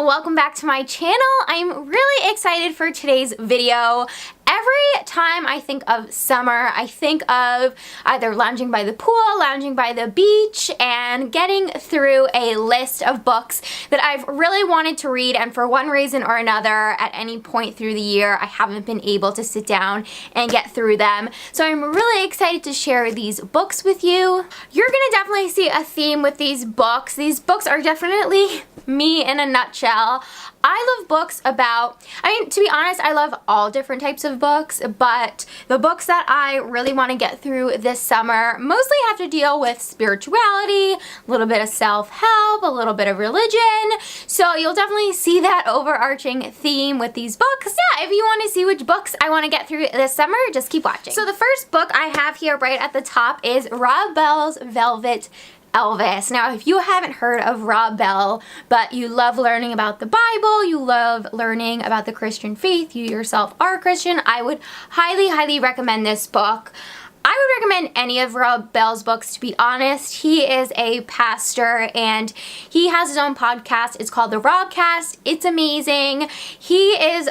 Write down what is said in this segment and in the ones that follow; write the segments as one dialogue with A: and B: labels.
A: welcome back to my channel. I'm really excited for today's video. Every time I think of summer, I think of either lounging by the pool, lounging by the beach, and getting through a list of books that I've really wanted to read, and for one reason or another, at any point through the year, I haven't been able to sit down and get through them. So I'm really excited to share these books with you. You're gonna definitely see a theme with these books. These books are definitely me in a nutshell. I love books about, to be honest, I love all different types of books, but the books that I really want to get through this summer mostly have to deal with spirituality, a little bit of self-help, a little bit of religion. So you'll definitely see that overarching theme with these books. Yeah, if you want to see which books I want to get through this summer, just keep watching. So the first book I have here right at the top is Rob Bell's Velvet Elvis. Now, if you haven't heard of Rob Bell, but you love learning about the Bible, you love learning about the Christian faith, you yourself are a Christian, I would highly recommend this book. I would recommend any of Rob Bell's books, to be honest. He is a pastor and he has his own podcast. It's called The Robcast. It's amazing. He's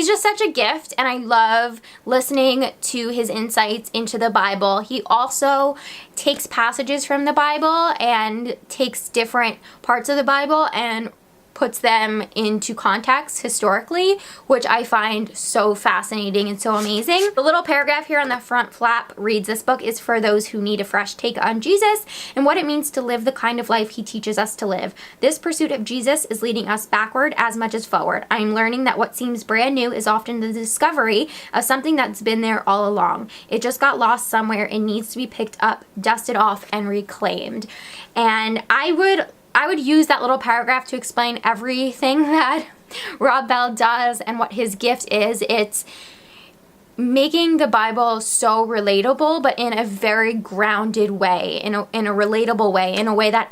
A: just such a gift, and I love listening to his insights into the Bible. He also takes passages from the Bible and takes different parts of the Bible and puts them into context historically, which I find so fascinating and so amazing. The little paragraph here on the front flap reads, "This book is for those who need a fresh take on Jesus and what it means to live the kind of life he teaches us to live. This pursuit of Jesus is leading us backward as much as forward. I'm learning that what seems brand new is often the discovery of something that's been there all along. It just got lost somewhere and needs to be picked up, dusted off, and reclaimed." And I would use that little paragraph to explain everything that Rob Bell does and what his gift is. It's making the Bible so relatable, but in a very grounded way, in a relatable way, in a way that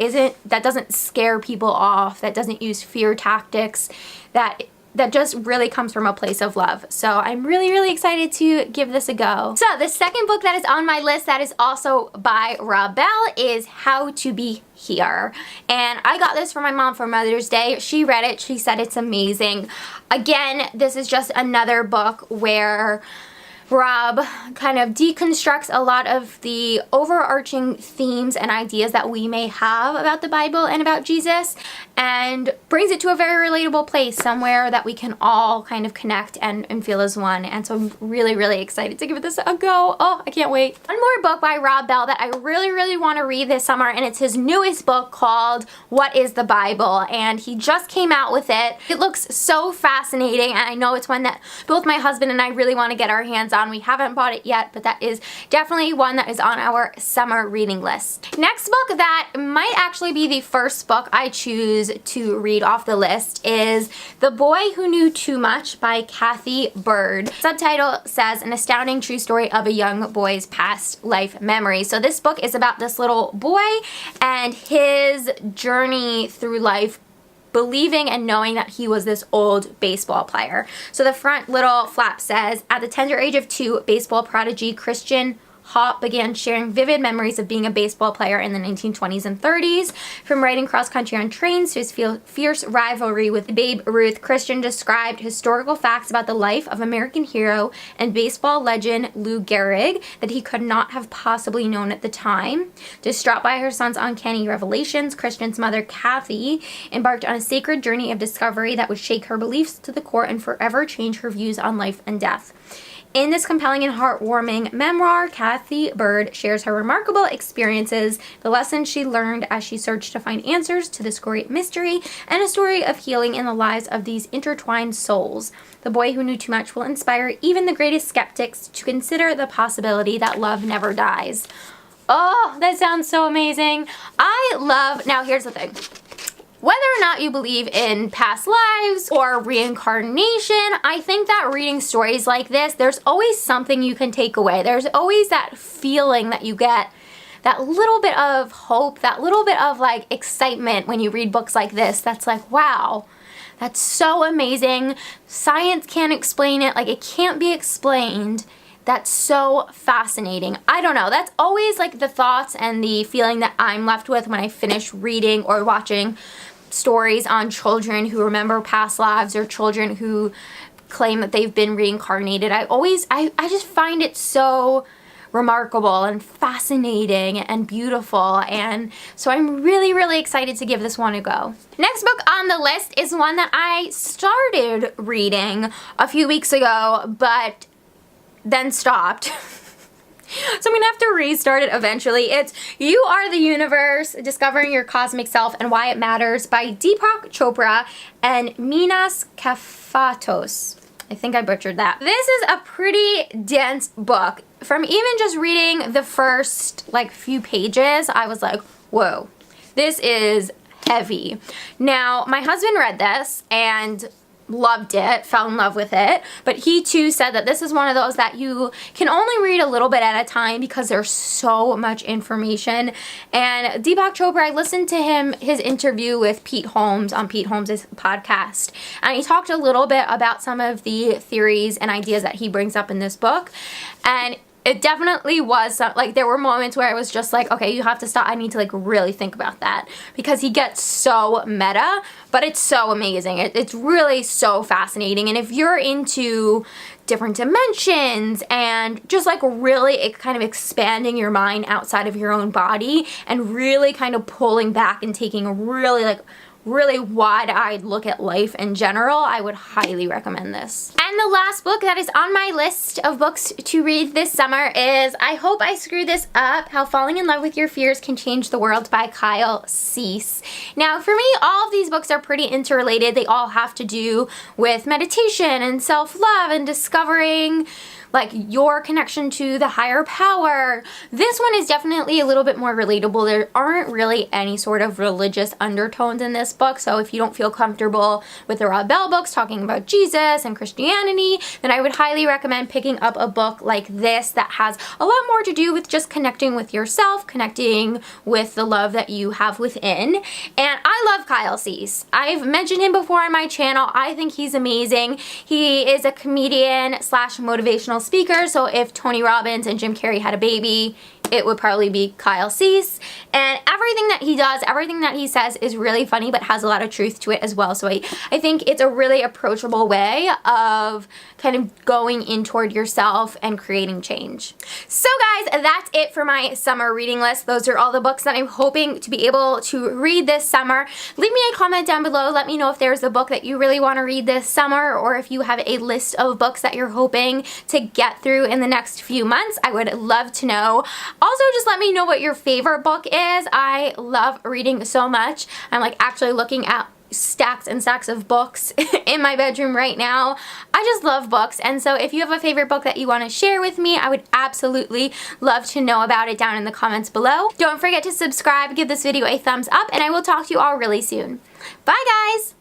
A: doesn't scare people off, that doesn't use fear tactics, that just really comes from a place of love. So I'm really excited to give this a go. So the second book that is on my list that is also by Rob Bell is How to Be Here. And I got this for my mom for Mother's Day. She read it. She said it's amazing. Again, this is just another book where Rob kind of deconstructs a lot of the overarching themes and ideas that we may have about the Bible and about Jesus, and brings it to a very relatable place, somewhere that we can all kind of connect and feel as one. And so I'm really excited to give this a go. Oh, I can't wait. One more book by Rob Bell that I really want to read this summer, and it's his newest book called What is the Bible? And he just came out with it. It looks so fascinating, and I know it's one that both my husband and I really want to get our hands on. We haven't bought it yet, but that is definitely one that is on our summer reading list. Next book that might actually be the first book I choose to read off the list is The Boy Who Knew Too Much by Cathy Byrd. Subtitle says, "An astounding true story of a young boy's past life memories." So this book is about this little boy and his journey through life, believing and knowing that he was this old baseball player. So the front little flap says, "At the tender age of 2, baseball prodigy Christian Hop began sharing vivid memories of being a baseball player in the 1920s and 30s. From riding cross-country on trains to his fierce rivalry with Babe Ruth, Christian described historical facts about the life of American hero and baseball legend Lou Gehrig that he could not have possibly known at the time. Distraught by her son's uncanny revelations, Christian's mother, Cathy, embarked on a sacred journey of discovery that would shake her beliefs to the core and forever change her views on life and death. In this compelling and heartwarming memoir, Cathy Byrd shares her remarkable experiences, the lessons she learned as she searched to find answers to this great mystery, and a story of healing in the lives of these intertwined souls. The Boy Who Knew Too Much will inspire even the greatest skeptics to consider the possibility that love never dies." Oh, that sounds so amazing. Now here's the thing. Whether or not you believe in past lives or reincarnation, I think that reading stories like this, there's always something you can take away. There's always that feeling that you get, that little bit of hope, that little bit of like excitement when you read books like this. That's like, wow, that's so amazing. Science can't explain it. Like, it can't be explained. That's so fascinating. I don't know. That's always like the thoughts and the feeling that I'm left with when I finish reading or watching stories on children who remember past lives or children who claim that they've been reincarnated. I just find it so remarkable and fascinating and beautiful, and so I'm really, really excited to give this one a go. Next book on the list is one that I started reading a few weeks ago, but then stopped. So I'm gonna have to restart it eventually. It's You Are the Universe, Discovering Your Cosmic Self and Why It Matters by Deepak Chopra and Menas Kafatos. I think I butchered that. This is a pretty dense book. From even just reading the first few pages, I was like, whoa, this is heavy. Now, my husband read this and loved it, fell in love with it, but he too said that this is one of those that you can only read a little bit at a time because there's so much information. And Deepak Chopra, I listened to his interview with Pete Holmes on Pete Holmes' podcast, and he talked a little bit about some of the theories and ideas that he brings up in this book, and it definitely was there were moments where I was just like, okay, you have to stop. I need to really think about that, because he gets so meta, but it's so amazing. It's really so fascinating. And if you're into different dimensions and just really kind of expanding your mind outside of your own body and really kind of pulling back and taking a really wide-eyed look at life in general, I would highly recommend this. And the last book that is on my list of books to read this summer is I Hope I Screw This Up, How Falling in Love with Your Fears Can Change the World by Kyle Cease. Now, for me, all of these books are pretty interrelated. They all have to do with meditation and self-love and discovering your connection to the higher power. This one is definitely a little bit more relatable. There aren't really any sort of religious undertones in this book, so if you don't feel comfortable with the Rob Bell books talking about Jesus and Christianity, then I would highly recommend picking up a book like this that has a lot more to do with just connecting with yourself, connecting with the love that you have within. And I love Kyle Cease. I've mentioned him before on my channel. I think he's amazing. He is a comedian slash motivational speaker, so if Tony Robbins and Jim Carrey had a baby, it would probably be Kyle Cease. And everything that he does, everything that he says is really funny but has a lot of truth to it as well. So I think it's a really approachable way of kind of going in toward yourself and creating change. So guys, that's it for my summer reading list. Those are all the books that I'm hoping to be able to read this summer. Leave me a comment down below. Let me know if there's a book that you really want to read this summer, or if you have a list of books that you're hoping to get through in the next few months. I would love to know. Also, just let me know what your favorite book is. I love reading so much. I'm actually looking at stacks and stacks of books in my bedroom right now. I just love books, and so if you have a favorite book that you want to share with me, I would absolutely love to know about it down in the comments below. Don't forget to subscribe, give this video a thumbs up, and I will talk to you all really soon. Bye guys!